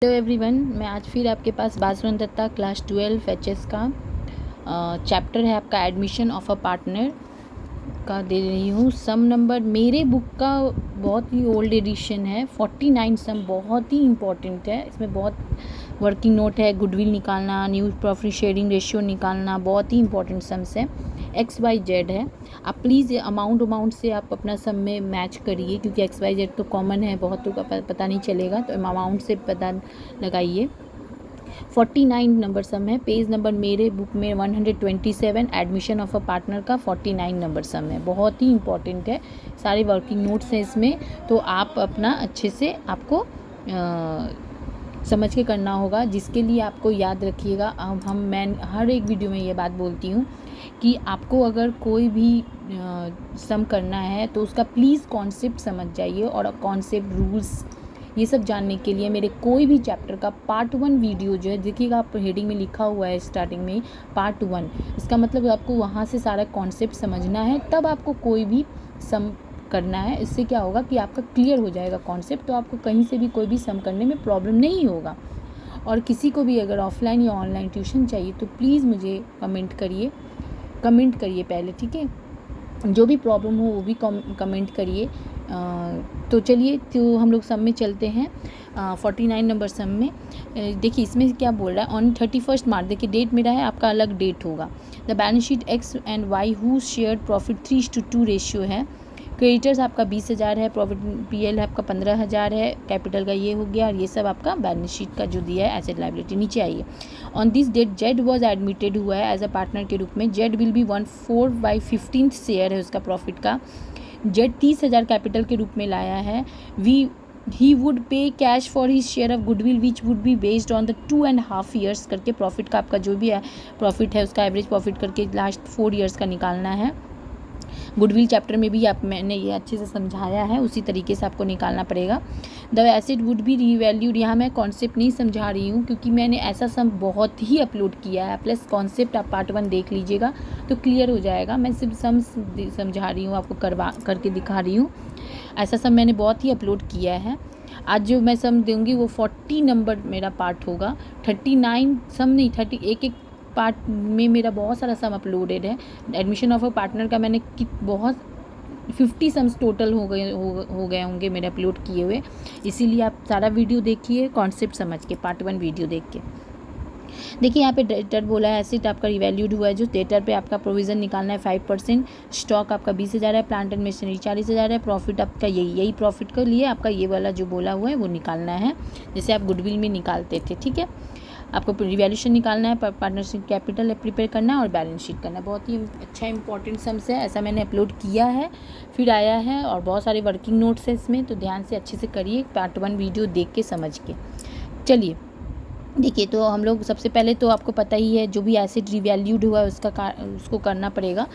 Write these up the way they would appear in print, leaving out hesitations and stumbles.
Hello everyone, मैं आज फिर आपके पास बासुरन दत्ता क्लास 12 एचएस का चैप्टर है आपका एडमिशन ऑफ अ पार्टनर का दे रही हूँ। सम नंबर मेरे बुक का बहुत ही ओल्ड एडिशन है, 49 सम बहुत ही इम्पॉर्टेंट है। इसमें बहुत वर्किंग नोट है, गुडविल निकालना, न्यू प्रॉफिट शेयरिंग रेशियो निकालना, बहुत ही इंपॉर्टेंट सम्स है। XYZ है। आप प्लीज़ अमाउंट से आप अपना सम में मैच करिए, क्योंकि XYZ तो कॉमन है, बहुतों का पता नहीं चलेगा, तो अमाउंट से पता लगाइए। 49 नंबर सम है। पेज नंबर मेरे बुक में 127 एडमिशन ऑफ अ पार्टनर का 49 नंबर सम है। बहुत ही इंपॉर्टेंट है, सारे वर्किंग नोट्स हैं इसमें, तो आप अपना अच्छे से आपको समझ के करना होगा, जिसके लिए आपको याद रखिएगा। मैं हर एक वीडियो में ये बात बोलती हूँ कि आपको अगर कोई भी सम करना है तो उसका प्लीज़ कॉन्सेप्ट समझ जाइए, और कॉन्सेप्ट रूल्स ये सब जानने के लिए मेरे कोई भी चैप्टर का पार्ट 1 वीडियो जो है, देखिएगा आप हेडिंग में लिखा हुआ है स्टार्टिंग में पार्ट 1, इसका मतलब आपको वहाँ से सारा कॉन्सेप्ट समझना है, तब आपको कोई भी सम करना है। इससे क्या होगा कि आपका क्लियर हो जाएगा कॉन्सेप्ट, तो आपको कहीं से भी कोई भी सम करने में प्रॉब्लम नहीं होगा। और किसी को भी अगर ऑफलाइन या ऑनलाइन ट्यूशन चाहिए तो प्लीज़ मुझे कमेंट करिए पहले, ठीक है। जो भी प्रॉब्लम हो वो भी कमेंट करिए। तो चलिए, तो हम लोग सम में चलते हैं। 49 नंबर सम में देखिए इसमें क्या बोल रहा है। ऑन 31 मार्च, देखिए डेट मेरा है, आपका अलग डेट होगा। The balance sheet X and Y who shared profit 3:2 ratio है। क्रेडिटर्स आपका 20,000 है, प्रॉफिट PL है आपका 15,000 है, कैपिटल का ये हो गया, और ये सब आपका बैलेंस शीट का जो दिया है एसेट लायबिलिटी। नीचे आइए। On this date Z was admitted हुआ है एज अ पार्टनर के रूप में। जेड विल बी 1/4 शेयर है उसका प्रॉफिट का। जेड 30,000 कैपिटल के रूप में लाया है। ही वुड पे cash for his share of goodwill which would be based on the 2.5 years करके प्रॉफिट का आपका जो भी है प्रॉफिट है उसका एवरेज प्रॉफिट करके लास्ट 4 ईयर्स का निकालना है। गुडविल चैप्टर में भी मैंने ये अच्छे से समझाया है, उसी तरीके से आपको निकालना पड़ेगा। The asset would be revalued, यहाँ मैं कॉन्सेप्ट नहीं समझा रही हूँ क्योंकि मैंने ऐसा सम बहुत ही अपलोड किया है, प्लस कॉन्सेप्ट आप पार्ट 1 देख लीजिएगा तो क्लियर हो जाएगा। मैं सिर्फ सम समझा रही हूँ, आपको करके दिखा रही हूँ। ऐसा सम मैंने बहुत ही अपलोड किया है। आज जो मैं सम दूंगी वो 40 नंबर मेरा पार्ट होगा। 39 सम नहीं, 30 एक पार्ट में मेरा बहुत सारा सम अपलोडेड है। एडमिशन ऑफ अ पार्टनर का मैंने बहुत 50 सम्स टोटल हो गए होंगे मेरे अपलोड किए हुए। इसीलिए आप सारा वीडियो देखिए कॉन्सेप्ट समझ के, पार्ट 1 वीडियो देख के। देखिए यहाँ पे डेटर बोला है, एसेट आपका रिवैल्यूड हुआ है, जो डेटर पे आपका प्रोविज़न निकालना है 5%। स्टॉक आपका 20,000 है, प्लांट एंड मशीनरी 40,000 है। प्रॉफिट आपका यही प्रॉफिट के लिए आपका ये वाला जो बोला हुआ है वो निकालना है, जैसे आप गुडविल में निकालते थे, ठीक है। आपको रिवैल्यूशन निकालना है, पार्टनरशिप कैपिटल प्रिपेयर करना है और बैलेंस शीट करना है। बहुत ही अच्छा इंपॉर्टेंट सम्स है, ऐसा मैंने अपलोड किया है, फिर आया है, और बहुत सारे वर्किंग नोट्स है इसमें, तो ध्यान से अच्छे से करिए, पार्ट 1 वीडियो देख के समझ के। चलिए देखिए, तो हम लोग सबसे पहले तो आपको पता ही है जो भी एसेट रिवैल्यूड हुआ है उसको करना पड़ेगा।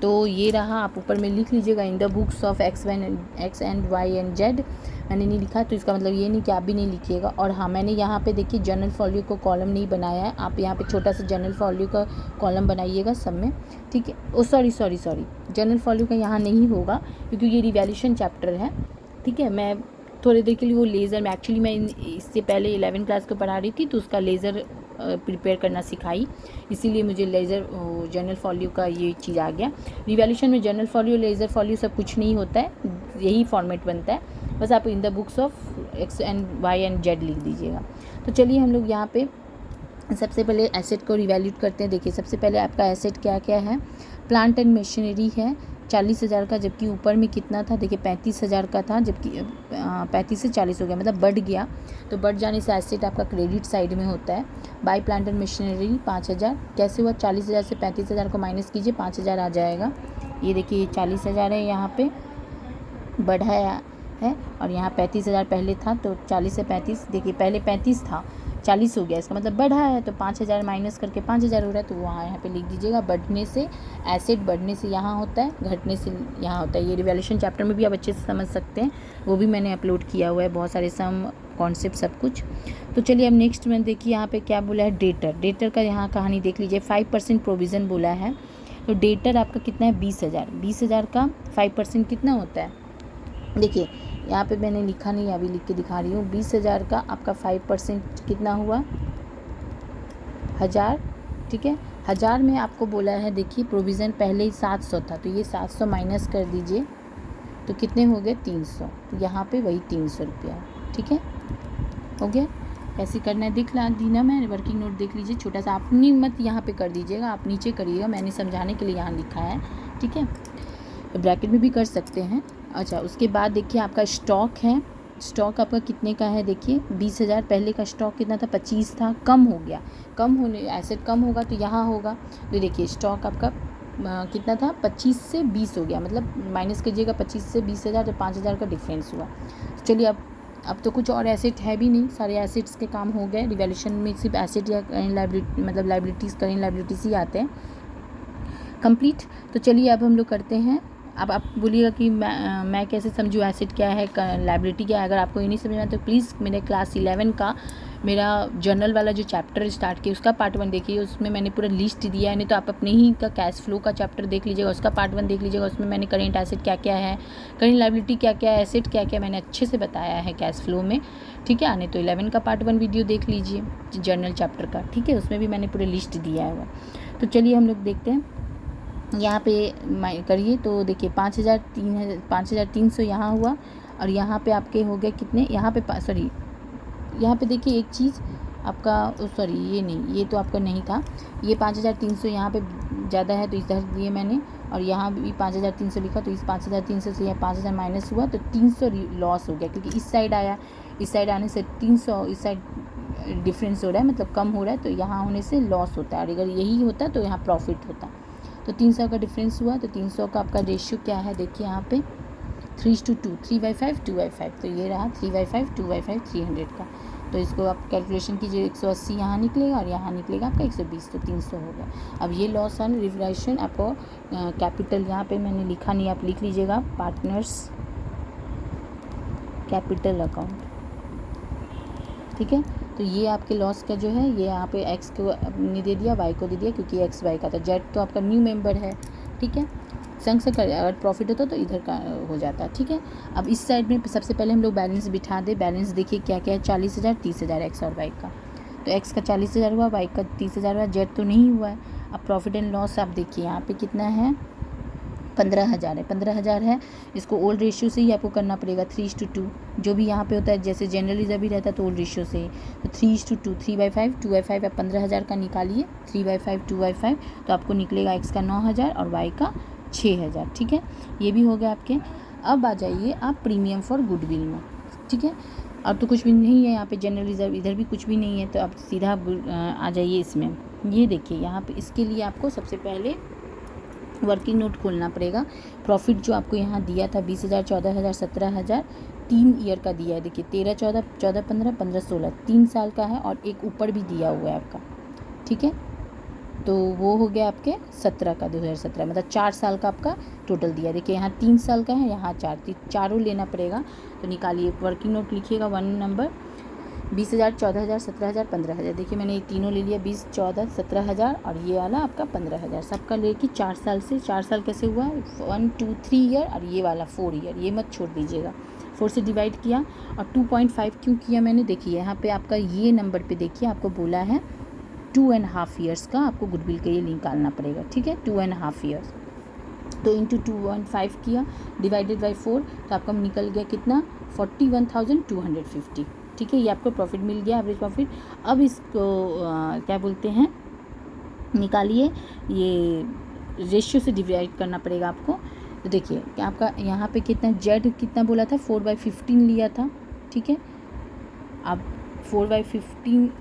तो ये रहा, आप ऊपर में लिख लीजिएगा in the books of X and Y and Z. मैंने नहीं लिखा तो इसका मतलब ये नहीं कि आप भी नहीं लिखिएगा। और हाँ, मैंने यहाँ पे देखिए जनरल फॉल्यू को कॉलम नहीं बनाया है, आप यहाँ पे छोटा सा जनरल फॉल्यू का कॉलम बनाइएगा सब में, ठीक है। ओ सॉरी जनरल फॉल्यू का यहाँ नहीं होगा क्योंकि ये रिवैल्यूशन चैप्टर है, ठीक है। मैं थोड़ी देर के लिए वो लेज़र में, एक्चुअली मैं इससे पहले 11 क्लास को पढ़ा रही थी तो उसका लेज़र प्रिपेयर करना सिखाई, इसीलिए मुझे लेज़र जनरल फॉल्यू का ये चीज़ आ गया। रिवैल्यूशन में जनरल फॉल्यू लेज़र फॉल्यू सब कुछ नहीं होता है, यही फॉर्मेट बनता है, बस आप in the books of X and Y and Z लिख दीजिएगा। तो चलिए हम लोग यहाँ पे सबसे पहले एसेट को रिवैल्यूट करते हैं। देखिए सबसे पहले आपका एसेट क्या क्या है। प्लांट एंड मशीनरी है 40,000 का, जबकि ऊपर में कितना था, देखिए 35,000 का था, जबकि 35 से 40 हो गया, मतलब बढ़ गया। तो बढ़ जाने से एसेट आपका क्रेडिट साइड में होता है। बाय प्लांट एंड मशीनरी 5,000 कैसे हुआ, 40,000 से 35,000 को माइनस कीजिए, 5,000 आ जाएगा। ये देखिए 40,000 है, यहाँ पे बढ़ाया है, और यहाँ 35,000 पहले था, तो 40 से 35, देखिए पहले 35 था, 40 हो गया, इसका मतलब बढ़ा है, तो 5,000 माइनस करके 5,000 हो रहा है, तो वहाँ यहाँ पे लिख दीजिएगा। बढ़ने से एसेट बढ़ने से यहाँ होता है, घटने से यहाँ होता है। ये रिवैल्यूशन चैप्टर में भी आप अच्छे से समझ सकते हैं, वो भी मैंने अपलोड किया हुआ है, बहुत सारे सम कॉन्सेप्ट सब कुछ। तो चलिए अब नेक्स्ट में देखिए यहाँ पे क्या बोला है, डेटर का यहाँ कहानी देख लीजिए। 5% प्रोविज़न बोला है, तो डेटर आपका कितना है, 20,000 का 5% कितना होता है। देखिए यहाँ पे मैंने लिखा नहीं, अभी लिख के दिखा रही हूँ। 20,000 का आपका 5% कितना हुआ, 1000, ठीक है। 1000 में आपको बोला है, देखिए प्रोविज़न पहले ही 700 था, तो ये 700 माइनस कर दीजिए तो कितने हो गए, 300। तो यहाँ पे वही 300 रुपया, ठीक है, हो गया। ऐसे करना है, दिख ला दी ना मैं, वर्किंग नोट देख लीजिए, छोटा सा, अपनी मत यहाँ पे कर दीजिएगा, आप नीचे करिएगा, मैंने समझाने के लिए यहाँ लिखा है, ठीक है। ब्रैकेट में भी कर सकते हैं। अच्छा, उसके बाद देखिए आपका स्टॉक है, स्टॉक आपका कितने का है, देखिए 20,000 पहले का स्टॉक कितना था, 25 था, कम हो गया, कम होने, एसेट कम होगा तो यहाँ होगा, तो देखिए स्टॉक आपका कितना था, 25 से 20 हो गया, मतलब माइनस कीजिएगा 25 से 20,000, तो 5,000 का डिफरेंस हुआ। चलिए अब तो कुछ और एसेट है भी नहीं, सारे एसेट्स के काम हो गए। रिवैल्यूएशन में सिर्फ एसेट या लाइबिलिटी, मतलब लाइबिलिटीज़, करेंट लाइबिलिटीज़ ही आते हैं, कंप्लीट। तो चलिए अब हम लोग करते हैं। अब आप बोलिएगा कि मैं कैसे समझूँ एसेट क्या है, लाइबिलिटी क्या है। अगर आपको ये नहीं समझ में तो प्लीज़ मेरे क्लास 11 का मेरा जर्नल वाला जो चैप्टर स्टार्ट किया उसका पार्ट 1 देखिए, उसमें मैंने पूरा लिस्ट दिया है। नहीं तो आप अपने ही का कैश फ्लो का चैप्टर देख लीजिएगा, उसका पार्ट 1 देख लीजिएगा, उसमें मैंने करेंट एसेट क्या क्या है, करेंट लाइबिलिटी क्या क्या है, एसेट क्या क्या मैंने अच्छे से बताया है कैश फ्लो में, ठीक है। आने तो 11 का पार्ट 1 वीडियो देख लीजिए जर्नल चैप्टर का, ठीक है, उसमें भी मैंने पूरे लिस्ट दिया है। तो चलिए हम लोग देखते हैं, यहाँ पे करिए तो देखिए 5,300 यहाँ हुआ, और यहाँ पे आपके हो गए कितने, यहाँ पे सॉरी, यहाँ पे देखिए एक चीज़ आपका, सॉरी ये नहीं, ये तो आपका नहीं था, ये 5,300 यहाँ पे ज़्यादा है तो इधर दिए मैंने, और यहाँ भी 5,300 लिखा, तो इस 5,300 से यहाँ 5,000 माइनस हुआ तो 300 लॉस हो गया, क्योंकि इस साइड आया, इस साइड आने से 300 इस साइड डिफरेंस हो रहा है, मतलब कम हो रहा है, तो यहाँ होने से लॉस होता है, और अगर यही होता तो यहाँ प्रॉफिट होता। तो 300 का डिफरेंस हुआ, तो 300 का आपका रेशियो क्या है, देखिए यहाँ पे 3:2, 3/5 2/5, तो ये रहा 3/5 2/5 300 का। तो इसको आप कैलकुलेशन कीजिए, 180 यहाँ निकलेगा और यहाँ निकलेगा आपका 120, तो 300 हो गया। अब ये लॉस ऑन रिवैल्यूएशन आपको कैपिटल, यहाँ पे मैंने लिखा नहीं, आप लिख लीजिएगा, पार्टनर्स कैपिटल अकाउंट, ठीक है। तो ये आपके लॉस का जो है, ये यहाँ पे एक्स को नहीं दे दिया, वाई को दे दिया, क्योंकि एक्स वाई का था, जेड तो आपका न्यू मेंबर है, ठीक है। संग से कर, अगर प्रॉफिट होता तो इधर का हो जाता, ठीक है। अब इस साइड में सबसे पहले हम लोग बैलेंस बिठा दे। बैलेंस देखिए क्या क्या है, 40,000 30,000 एक्स और वाई का, तो एक्स का 40,000 हुआ, वाई का 30,000 हुआ, जेड तो नहीं हुआ है। अब प्रॉफिट एंड लॉस आप देखिए यहाँ पे कितना है, 15,000 है, 15,000 है, इसको ओल्ड रेशियो से ही आपको करना पड़ेगा, 3:2, जो भी यहाँ पे होता है, जैसे जनरली जब भी रहता है तो ओल्ड रेशियो से ही, तो 3:2, 3/5 2/5, आप 15,000 का निकालिए, 3/5 2/5, तो आपको निकलेगा एक्स का 9,000 और वाई का 6,000, ठीक है। ये भी हो गया आपके। अब आ जाइए आप प्रीमियम फॉर गुडविल में, ठीक है। अब तो कुछ भी नहीं है यहाँ पे, जनरल रिजर्व इधर भी कुछ भी नहीं है, तो आप सीधा आ जाइए इसमें। ये देखिए यहाँ पे, इसके लिए आपको सबसे पहले वर्किंग नोट खोलना पड़ेगा। प्रॉफिट जो आपको यहाँ दिया था 20,000 14,000 17,000 3 ईयर का दिया है, देखिए 13 14 14 15 15 16 3 साल का है, और एक ऊपर भी दिया हुआ है आपका, ठीक है। तो वो हो गया आपके 17 का, 2017, मतलब 4 साल का आपका टोटल दिया। देखिए यहाँ 3 साल का है, यहाँ 4, चारों लेना पड़ेगा। तो निकालिए, वर्किंग नोट लिखिएगा 1 नंबर, 20,000 14,000 17,000 15,000, देखिए मैंने ये तीनों ले लिया, 20 14 17,000 और ये वाला आपका 15,000, सबका लेके 4 साल से, 4 साल कैसे हुआ, 1 2 3 ईयर, और ये वाला 4 ईयर, ये मत छोड़ दीजिएगा। 4 से डिवाइड किया, और 2.5 क्यों किया मैंने, देखिए यहाँ पे आपका ये नंबर पे देखिए आपको बोला है 2.5 ईयर्स का आपको गुडविल के लिए निकालना पड़ेगा, ठीक है, 2.5 ईयर्स। तो इंटू 2.5 किया, डिवाइडेड बाई 4, तो आपका निकल गया कितना, 41,250, ठीक है। ये आपको प्रॉफिट मिल गया, एवरेज प्रॉफिट। अब इसको क्या बोलते हैं, निकालिए, ये रेशियो से डिवाइड करना पड़ेगा आपको। तो देखिए कि आपका यहाँ पे कितना, जेड कितना बोला था, 4/15 लिया था, ठीक है। अब 4/15,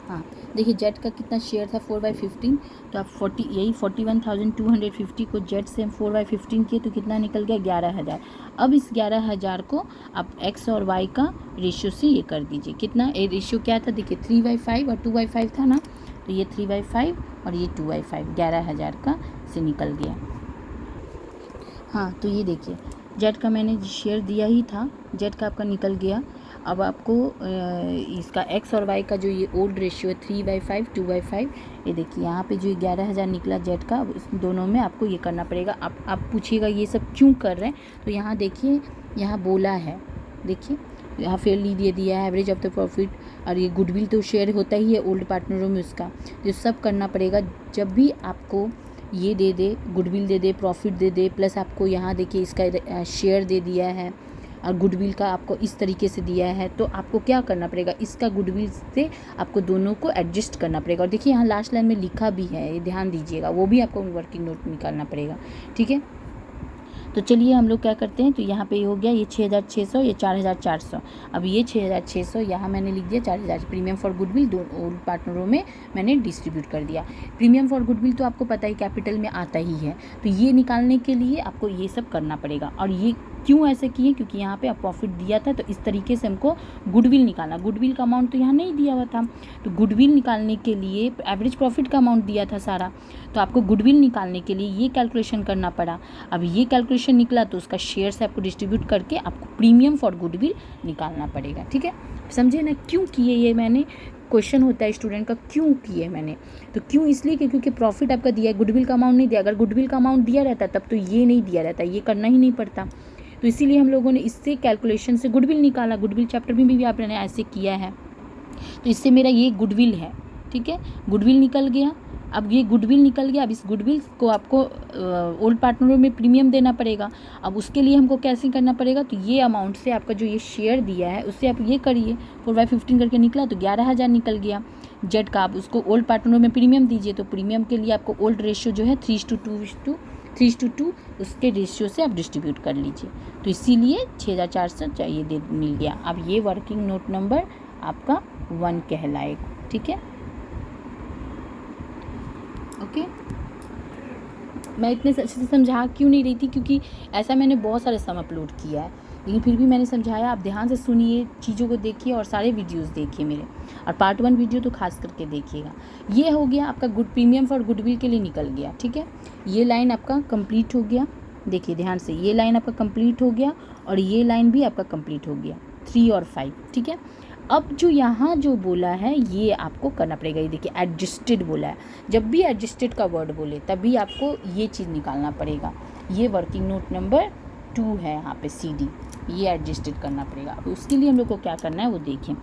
हाँ देखिए जेड का कितना शेयर था, 4/15, तो आप 41,250 को जेड से हम 4/15 किए, तो कितना निकल गया, 11,000। अब इस 11,000 को आप एक्स और वाई का रेशियो से ये कर दीजिए, कितना, ये रेशियो क्या था, देखिए 3/5 और 2/5 था ना, तो ये 3/5 और ये 2/5, 11,000 का से निकल गया। हाँ तो ये देखिए जेड का मैंने शेयर दिया ही था, जेड का आपका निकल गया। अब आपको इसका एक्स और वाई का जो ये ओल्ड रेशियो है 3/5 2/5, ये देखिए यहाँ पे जो 11,000 निकला जेड का, इस दोनों में आपको ये करना पड़ेगा। आप पूछिएगा ये सब क्यों कर रहे हैं, तो यहाँ देखिए यहाँ बोला है, देखिए यहाँ फेयरली दे दिया है, एवरेज ऑफ द प्रॉफिट, और ये गुडविल तो शेयर होता ही है ओल्ड पार्टनरों में उसका, ये सब करना पड़ेगा। जब भी आपको ये दे दे, गुडविल दे दे, प्रॉफिट दे दे, प्लस आपको यहाँ देखिए इसका शेयर दे दिया है और गुडविल का आपको इस तरीके से दिया है, तो आपको क्या करना पड़ेगा, इसका गुडविल से आपको दोनों को एडजस्ट करना पड़ेगा। और देखिए यहाँ लास्ट लाइन में लिखा भी है, ये ध्यान दीजिएगा, वो भी आपको वर्किंग नोट निकालना पड़ेगा, ठीक है। तो चलिए हम लोग क्या करते हैं, तो यहाँ पे हो गया ये 6,600, ये 4,400। अब ये 6,600 यहाँ मैंने लिख दिया 4,000 प्रीमियम फॉर गुडविल दो ओल्ड पार्टनरों में मैंने डिस्ट्रीब्यूट कर दिया। प्रीमियम फॉर गुडविल तो आपको पता ही कैपिटल में आता ही है, तो ये निकालने के लिए आपको ये सब करना पड़ेगा। और ये क्यों ऐसे किए, क्योंकि यहाँ पे आप प्रॉफिट दिया था, तो इस तरीके से हमको गुडविल निकालना, गुडविल का अमाउंट तो यहाँ नहीं दिया हुआ था, तो गुडविल निकालने के लिए एवरेज प्रॉफिट का अमाउंट दिया था सारा, तो आपको गुडविल निकालने के लिए ये कैलकुलेशन करना पड़ा। अब ये कैलकुलेशन निकला तो उसका शेयर से आपको डिस्ट्रीब्यूट करके आपको प्रीमियम फॉर गुडविल निकालना पड़ेगा, ठीक है। समझे ना क्यों किए ये मैंने, क्वेश्चन होता है स्टूडेंट का क्यों किए मैंने, तो क्यों इसलिए कि क्योंकि प्रॉफिट आपका दिया है, गुडविल का अमाउंट नहीं दिया। अगर गुडविल का अमाउंट दिया रहता तब तो ये नहीं दिया रहता, ये करना ही नहीं पड़ता। तो इसीलिए हम लोगों ने इससे कैलकुलेशन से गुडविल निकाला, गुडविल चैप्टर में भी आपने ऐसे किया है। तो इससे मेरा ये गुडविल है, ठीक है, गुडविल निकल गया। अब ये गुडविल निकल गया, अब इस गुडविल को आपको ओल्ड पार्टनरों में प्रीमियम देना पड़ेगा। अब उसके लिए हमको कैसे करना पड़ेगा, तो ये अमाउंट से आपका जो ये शेयर दिया है उससे आप ये करिए, 4/15 करके निकला तो 11,000 निकल गया जेड का। आप उसको ओल्ड पार्टनरों में प्रीमियम दीजिए, तो प्रीमियम के लिए आपको ओल्ड रेशियो जो है 3:2 उसके रेशियो से आप डिस्ट्रीब्यूट कर लीजिए। तो इसीलिए 6,400 चाहिए दे मिल गया। अब ये वर्किंग नोट नंबर आपका 1 कहलाएगा, ठीक है, ओके। मैं इतने अच्छे से समझा क्यों नहीं रही थी, क्योंकि ऐसा मैंने बहुत सारे सम अपलोड किया है, लेकिन फिर भी मैंने समझाया। आप ध्यान से सुनिए, चीज़ों को देखिए और सारे वीडियोस देखिए मेरे, और पार्ट 1 वीडियो तो खास करके देखिएगा। ये हो गया आपका गुड प्रीमियम फॉर गुडविल के लिए निकल गया, ठीक है। ये लाइन आपका कंप्लीट हो गया, देखिए ध्यान से, ये लाइन आपका कंप्लीट हो गया और ये लाइन भी आपका कंप्लीट हो गया, 3 और 5, ठीक है। अब जो यहाँ जो बोला है ये आपको करना पड़ेगा, ये देखिए एडजस्टेड बोला है। जब भी एडजस्टेड का वर्ड बोले तभी आपको ये चीज़ निकालना पड़ेगा। ये वर्किंग नोट नंबर 2 है, यहाँ पे CD, ये एडजस्टेड करना पड़ेगा। अब उसके लिए हम लोग को क्या करना है वो देखें।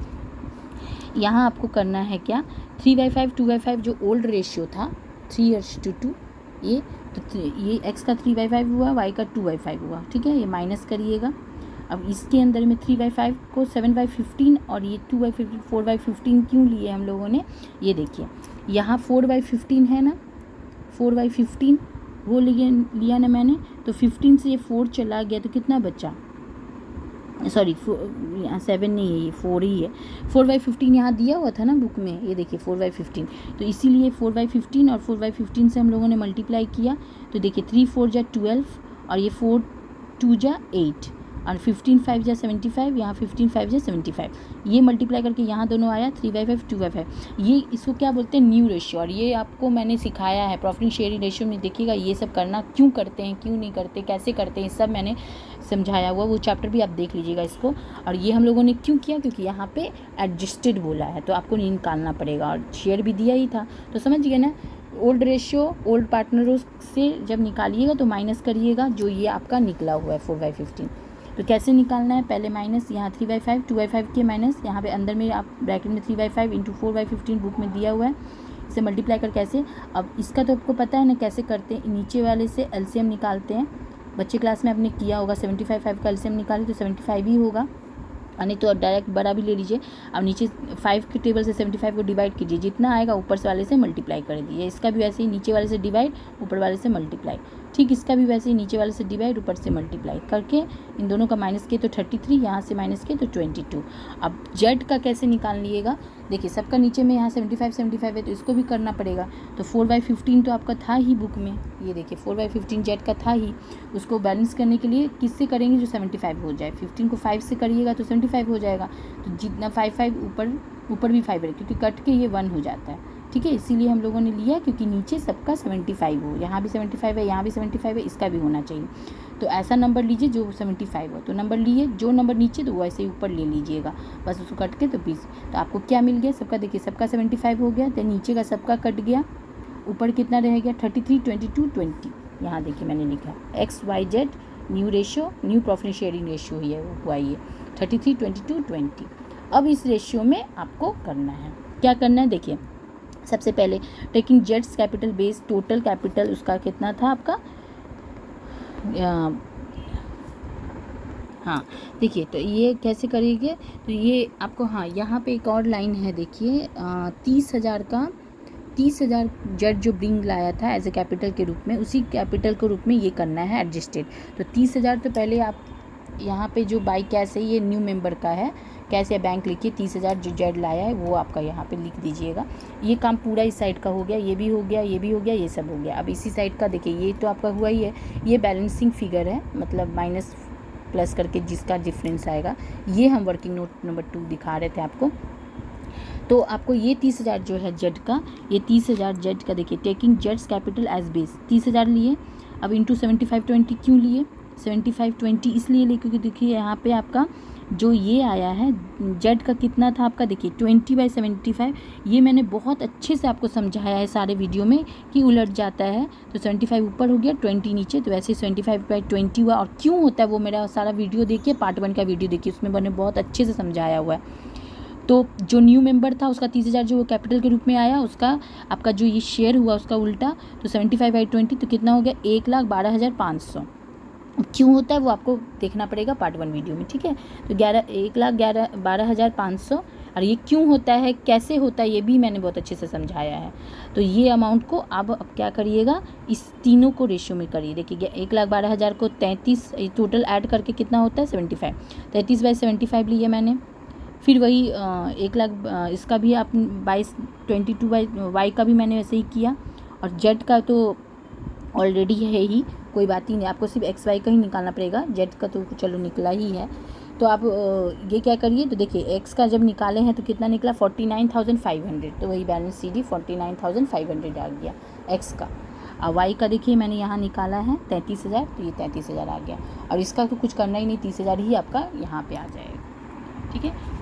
यहाँ आपको करना है क्या, 3/5 2/5 जो ओल्ड रेशियो था 3:2, ये तो ये x का 3/5 हुआ, y का 2/5 हुआ, ठीक है, ये माइनस करिएगा। अब इसके अंदर में 3/5 को 7/15 और ये 2/15 4/15 क्यों लिए हम लोगों ने, ये देखिए यहाँ 4/15 है ना, 4/15 वो लिया ना मैंने, तो 15 से ये 4 चला गया तो कितना बचा, सॉरी 7 नहीं है, ये 4 ही है। 4/15 यहाँ दिया हुआ था ना बुक में, ये देखिए 4/15, तो इसीलिए 4/15 और 4/15 से हम लोगों ने मल्टीप्लाई किया, तो देखिए 3 4 जा 12 और ये 4 2 जा 8 और 15 5 जा 75, यहाँ 15 5 जा 75, ये मल्टीप्लाई करके यहाँ दोनों आया 3/5 2/5। ये इसको क्या बोलते हैं, न्यू रेशियो। और ये आपको मैंने सिखाया है प्रॉफिट शेयरिंग रेशियो में, देखिएगा ये सब करना क्यों करते हैं, क्यों नहीं करते, कैसे करते हैं, सब मैंने समझाया हुआ, वो चैप्टर भी आप देख लीजिएगा इसको। और ये हम लोगों ने क्यों किया, क्योंकि यहाँ पे एडजस्टेड बोला है तो आपको निकालना पड़ेगा, और शेयर भी दिया ही था, तो समझिए ना। ओल्ड रेशियो ओल्ड पार्टनरों से जब निकालिएगा तो माइनस करिएगा जो ये आपका निकला हुआ है 4/15। तो कैसे निकालना है, पहले माइनस, यहाँ 3/5 2/5 के माइनस, यहाँ पे अंदर में आप ब्रैकेट में 3/5 इंटू 4/15 बुक में दिया हुआ है, इसे मल्टीप्लाई कर कैसे। अब इसका तो आपको पता है ना कैसे करते हैं, नीचे वाले से एलसीएम निकालते हैं, बच्चे क्लास में आपने किया होगा, 75 का एलसीएम निकाले तो 75 ही होगा, नहीं तो डायरेक्ट बड़ा भी ले लीजिए। अब नीचे 5 के टेबल से 75 को डिवाइड कीजिए, जितना आएगा ऊपर से वाले से मल्टीप्लाई कर दीजिए। इसका भी वैसे ही नीचे वाले से डिवाइड ऊपर वाले से मल्टीप्लाई, ठीक, इसका भी वैसे ही नीचे वाले से डिवाइड ऊपर से मल्टीप्लाई करके इन दोनों का माइनस किए तो 33, यहाँ से माइनस किए तो 22। अब जेड का कैसे निकाल लिएगा, देखिए सबका नीचे में यहाँ 75 है तो इसको भी करना पड़ेगा। तो 4/15 तो आपका था ही बुक में, ये देखिए 4/15 जेड का था ही, उसको बैलेंस करने के लिए किससे करेंगे, जो 75 हो जाए। 15 को 5 से करिएगा तो 75 हो जाएगा, तो जितना 5 ऊपर भी 5 है, क्योंकि कट के ये 1 हो जाता है, ठीक है। इसीलिए हम लोगों ने लिया क्योंकि नीचे सबका 75 हो, यहाँ भी 75 है, यहाँ भी 75 है, इसका भी होना चाहिए। तो ऐसा नंबर लीजिए जो 75 हो, तो नंबर लिए, जो नंबर नीचे तो वैसे ही ऊपर ले लीजिएगा, बस उसको कट के तो 20। तो आपको क्या मिल गया, सबका देखिए सबका 75 हो गया, तो नीचे का सबका कट गया, ऊपर कितना रह गया 33 22 20। यहाँ देखिए मैंने लिखा XYZ new ratio, new profit sharing ratio ही है हुआ ये 33, 22, 20। अब इस रेशियो में आपको करना है, क्या करना है देखिए। सबसे पहले टेकिंग जेड्स कैपिटल बेस, टोटल कैपिटल उसका कितना था आपका, हाँ देखिए, तो ये कैसे करेंगे, तो ये आपको, हाँ यहाँ पे एक और लाइन है देखिए, 30,000 का 30,000 जेड जो ब्रिंग लाया था एज ए कैपिटल के रूप में, उसी कैपिटल के रूप में ये करना है एडजस्टेड। तो 30,000 तो पहले आप यहाँ पे जो बाई कैश है ये न्यू मेंबर का है, कैश या बैंक लिखिए, 30,000 जो जेड लाया है वो आपका यहाँ पे लिख दीजिएगा। ये काम पूरा इस साइड का हो गया, ये भी हो गया, ये भी हो गया, ये सब हो गया। अब इसी साइड का देखिए, ये तो आपका हुआ ही है, ये बैलेंसिंग फिगर है, मतलब माइनस प्लस करके जिसका डिफरेंस आएगा, ये हम वर्किंग नोट नंबर 2 दिखा रहे थे आपको। तो आपको ये 30,000 जो है जेड का, ये 30,000 जेड का देखिए, टेकिंग जेड्स कैपिटल एज बेस 30,000 लिए। अब इंटू 75/20 क्यों लिए, 75/20 इसलिए लिए क्योंकि देखिए यहाँ पे आपका जो ये आया है जेड का कितना था आपका, देखिए 20/75। ये मैंने बहुत अच्छे से आपको समझाया है सारे वीडियो में कि उलट जाता है, तो 75 ऊपर हो गया, 20 नीचे, तो वैसे 75/20 हुआ। और क्यों होता है वो मेरा सारा वीडियो देखिए, पार्ट 1 का वीडियो देखिए, उसमें मैंने बहुत अच्छे से समझाया हुआ है। तो जो न्यू मेंबर था उसका 30,000 जो कैपिटल के रूप में आया, उसका आपका जो ये शेयर हुआ उसका उल्टा, तो 75/20 तो कितना हो गया, 1,12,500। क्यों होता है वो आपको देखना पड़ेगा पार्ट 1 वीडियो में, ठीक है। तो 1,12,500, और ये क्यों होता है, कैसे होता है, ये भी मैंने बहुत अच्छे से समझाया है। तो ये अमाउंट को अब क्या करिएगा, इस तीनों को रेशियो में करिए। देखिए 1,12,000 को 33 टोटल ऐड करके कितना होता है 75, 33/75 लिया मैंने। फिर वही 1,00,000 इसका भी आप 22/22 का भी मैंने वैसे ही किया। और जेड का तो ऑलरेडी है ही, कोई बात ही नहीं, आपको सिर्फ एक्स वाई का ही निकालना पड़ेगा, जेड का तो चलो निकला ही है। तो आप ये क्या करिए, तो देखिए एक्स का जब निकाले हैं तो कितना निकला 49,500, तो वही बैलेंस CD 49,500 आ गया एक्स का। और वाई का देखिए मैंने यहाँ निकाला है 33,000, तो ये 33,000 आ गया। और इसका तो कुछ करना ही नहीं, 30,000 ही आपका यहाँ पे आ जाएगा, ठीक है।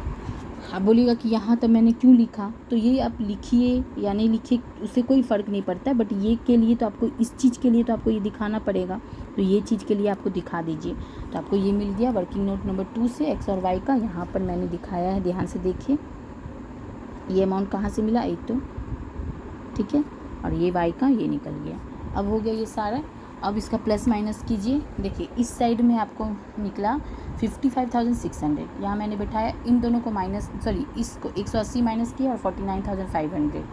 आप बोलिएगा कि यहाँ तक मैंने क्यों लिखा, तो ये आप लिखिए या नहीं लिखिए उससे कोई फ़र्क नहीं पड़ता है, बट ये के लिए तो आपको, इस चीज़ के लिए तो आपको ये दिखाना पड़ेगा, तो ये चीज़ के लिए आपको दिखा दीजिए। तो आपको ये मिल गया वर्किंग नोट नंबर 2 से एक्स और वाई का, यहाँ पर मैंने दिखाया है, ध्यान से देखिए। ये अमाउंट कहाँ से मिला, एक तो ठीक है, और ये वाई का ये निकल गया। अब हो गया ये सारा। अब इसका प्लस माइनस कीजिए, देखिए इस साइड में आपको निकला 55,600, यहाँ मैंने बैठाया इन दोनों को माइनस, सॉरी इसको 180 माइनस किया और 49,500,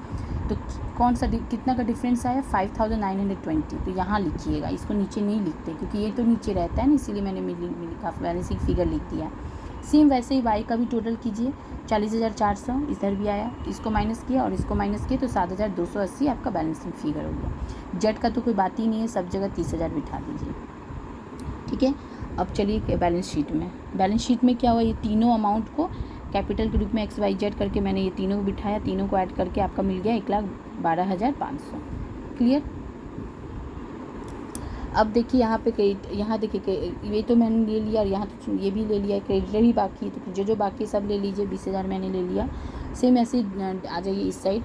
तो कौन सा कितना का डिफरेंस आया 5,920। तो यहाँ लिखिएगा, इसको नीचे नहीं लिखते क्योंकि ये तो नीचे रहता है ना, इसीलिए मैंने लिखा, बैलेंसिंग फिगर लिख दिया। सेम वैसे ही वाई का भी टोटल कीजिए, 40,400 इधर भी आया, इसको माइनस किया और इसको माइनस किया, तो 7,280 आपका बैलेंसिंग फिगर हो गया। जेड का तो कोई बात ही नहीं है, सब जगह 30,000 बिठा दीजिए, ठीक है। अब चलिए बैलेंस शीट में, बैलेंस शीट में क्या हुआ, ये तीनों अमाउंट को कैपिटल के रूप में एक्स वाई जेड करके मैंने ये तीनों को बिठाया, तीनों को ऐड करके आपका मिल गया 1,12,500। क्लियर। अब देखिए यहाँ पे यहाँ देखिए ये तो मैंने ले लिया और यहाँ तो ये भी ले लिया, क्रेडिटर ही बाकी है, तो जो बाकी सब ले लीजिए। 20,000 मैंने ले लिया। सेम ऐसे आ जाइए इस साइड।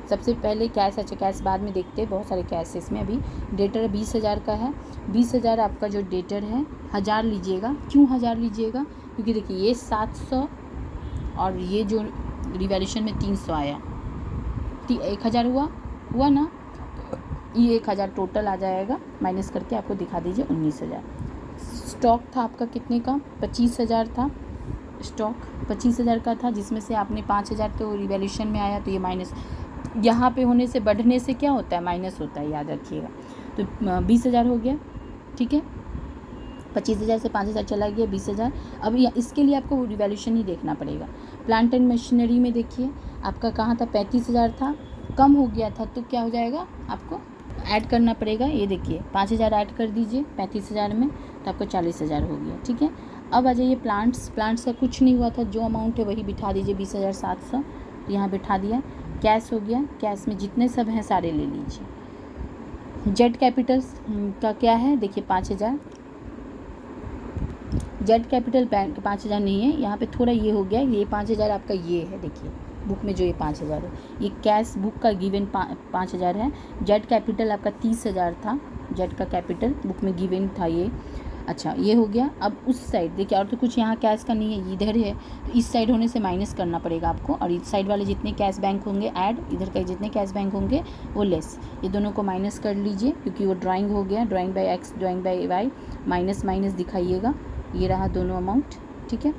सबसे पहले कैश, अच्छा कैश बाद में देखते हैं, बहुत सारे कैश है इसमें। अभी डेटर 20,000 का है, 20,000 आपका जो डेटर है 1,000 लीजिएगा। क्यों 1,000 लीजिएगा, क्योंकि देखिए ये 700 और ये जो रिवैल्यूएशन में 300 आया, 1,000 हुआ ना, ये 1,000 टोटल आ जाएगा, माइनस करके आपको दिखा दीजिए 19,000। स्टॉक था आपका कितने का, 25,000 था स्टॉक, 25,000 का था, जिसमें से आपने 5,000 तो रिवैल्यूएशन में आया, तो ये माइनस यहाँ पे होने से, बढ़ने से क्या होता है, माइनस होता है, याद रखिएगा। तो 20,000 हो गया, ठीक है। 25,000 से 5,000 चला गया, 20,000। अब इसके लिए आपको रिवैल्यूएशन ही देखना पड़ेगा। प्लांट एंड मशीनरी में देखिए आपका कहाँ था, 35,000 था, कम हो गया था, तो क्या हो जाएगा, आपको ऐड करना पड़ेगा। ये देखिए 5,000 ऐड कर दीजिए 35,000 में, तो आपको 40,000 हो गया, ठीक है। अब आ जाइए प्लांट्स का कुछ नहीं हुआ था, जो अमाउंट है वही बिठा दीजिए, 20,700 यहाँ बिठा दिया। कैश हो गया, कैश में जितने सब हैं सारे ले लीजिए। जेड कैपिटल्स का क्या है, देखिए 5,000। जेड कैपिटल बैंक 5,000 नहीं है, यहाँ पे थोड़ा ये हो गया, ये 5,000 आपका ये है, देखिए बुक में जो ये 5,000 है, ये कैश बुक का गिवन 5,000 है। जेड कैपिटल आपका 30,000 था, जेड का कैपिटल बुक में गिवन था ये। अच्छा ये हो गया। अब उस साइड देखिए, और तो कुछ यहाँ कैश का नहीं है, इधर है, तो इस साइड होने से माइनस करना पड़ेगा आपको, और इस साइड वाले जितने कैश बैंक होंगे ऐड, इधर के जितने कैश बैंक होंगे वो लेस, ये दोनों को माइनस कर लीजिए क्योंकि वो ड्राइंग हो गया, drawing by x drawing by y, minus minus दिखाइएगा, ये रहा दोनों अमाउंट, ठीक है।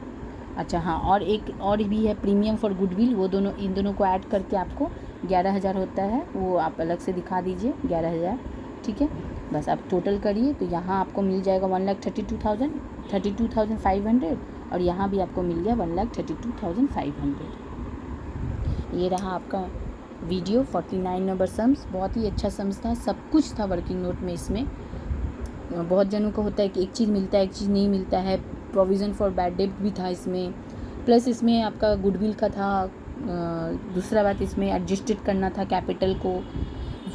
अच्छा हाँ, और एक और भी है प्रीमियम फॉर गुडविल, वो दोनों, इन दोनों को ऐड करके आपको 11,000 होता है, वो आप अलग से दिखा दीजिए 11,000, ठीक है। बस आप टोटल करिए तो यहाँ आपको मिल जाएगा 1,32,500, और यहाँ भी आपको मिल गया 1,32,500। ये रहा आपका वीडियो 49 नंबर सम्स। बहुत ही अच्छा सम्स था, सब कुछ था वर्किंग नोट में। इसमें बहुत जनों को होता है कि एक चीज़ मिलता है एक चीज़ नहीं मिलता है, प्रोविज़न फॉर बैड डेट भी था इसमें, प्लस इसमें आपका गुडविल का था, दूसरा बात इसमें एडजस्टेड करना था कैपिटल को,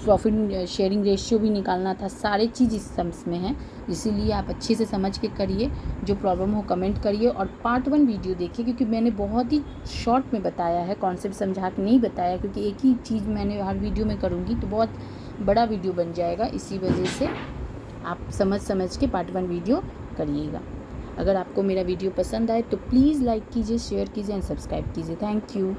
प्रॉफिट शेयरिंग रेशियो भी निकालना था, सारे चीज़ इस सम्स में है। इसीलिए आप अच्छे से समझ के करिए, जो प्रॉब्लम हो कमेंट करिए, और पार्ट 1 वीडियो देखिए क्योंकि मैंने बहुत ही शॉर्ट में बताया है, कॉन्सेप्ट समझा के नहीं बताया, क्योंकि एक ही चीज़ मैंने हर वीडियो में करूँगी तो बहुत बड़ा वीडियो बन जाएगा, इसी वजह से आप समझ के पार्ट 1 वीडियो करिएगा। अगर आपको मेरा वीडियो पसंद आए तो प्लीज़ लाइक कीजिए, शेयर कीजिए एंड सब्सक्राइब कीजिए। Thank you.